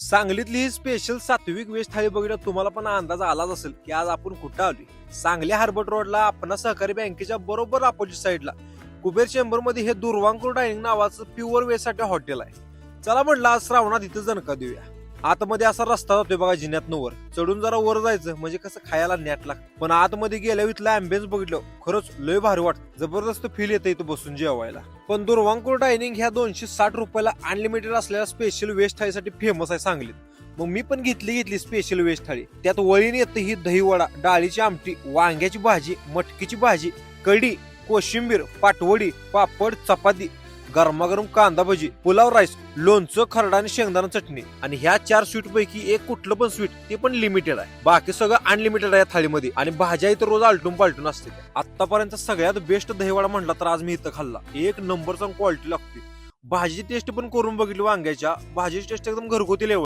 सांगलीतली ही special सात्विक veg थाळी बघितल्यावर तुम्हाला पण अंदाज आलाच असेल की आज आपण कुठं आलोय. सांगली हार्बर रोडला आपणा सहकारी बँकेच्या बरोबर अपोजिट साईडला कुबेर चेंबर मध्ये हे दुर्वांकुर डायनिंग नावाचं प्युअर व्हेज साठी हॉटेल आहे. चला म्हटलं आज श्रावणात इथं जणका देऊया. आतमध्ये असा रस्ता जातोय बघा जिन्यातनं वर चढून जरा वर जायचं म्हणजे कसं खायला नॅट लागतं. पण आतमध्ये गेल्यावर इथला अँबियन्स बघितलं खरंच लय भारी वाटतं. जबरदस्त फील येतं इथं बसून जेवायला. पण दुर्वांकुर डायनिंग ह्या 260 रुपयाला अनलिमिटेड असलेल्या स्पेशल व्हेज थाळीसाठी फेमस आहे सांगलीत. मग मी पण घेतली स्पेशल व्हेज थाळी. त्यात वळीने येतं ही दहीवडा, डाळीची आमटी, वांग्याची भाजी, मटकीची भाजी, कढी, कोशिंबीर, पाटवडी, पापड, चपाती, गरमागरम कांदा भजी, पुलाव राईस, लोणचं, खरडा आणि शेंगदाणा चटणी. आणि ह्या 4 स्वीट पैकी एक कुठलं पण स्वीट ते पण लिमिटेड आहे. बाकी सगळं अनलिमिटेड आहे थाळीमध्ये. आणि भाज्या इथं रोज आलटून पालटून असते. आतापर्यंत सगळ्यात बेस्ट दहीवडा म्हटला तर आज मी इथं खाल्ला. एक नंबरचा क्वालिटी लागते. भाजीची टेस्ट पण करून बघितली वांग्याच्या. भाजीची टेस्ट एकदम घरगुती लेवल.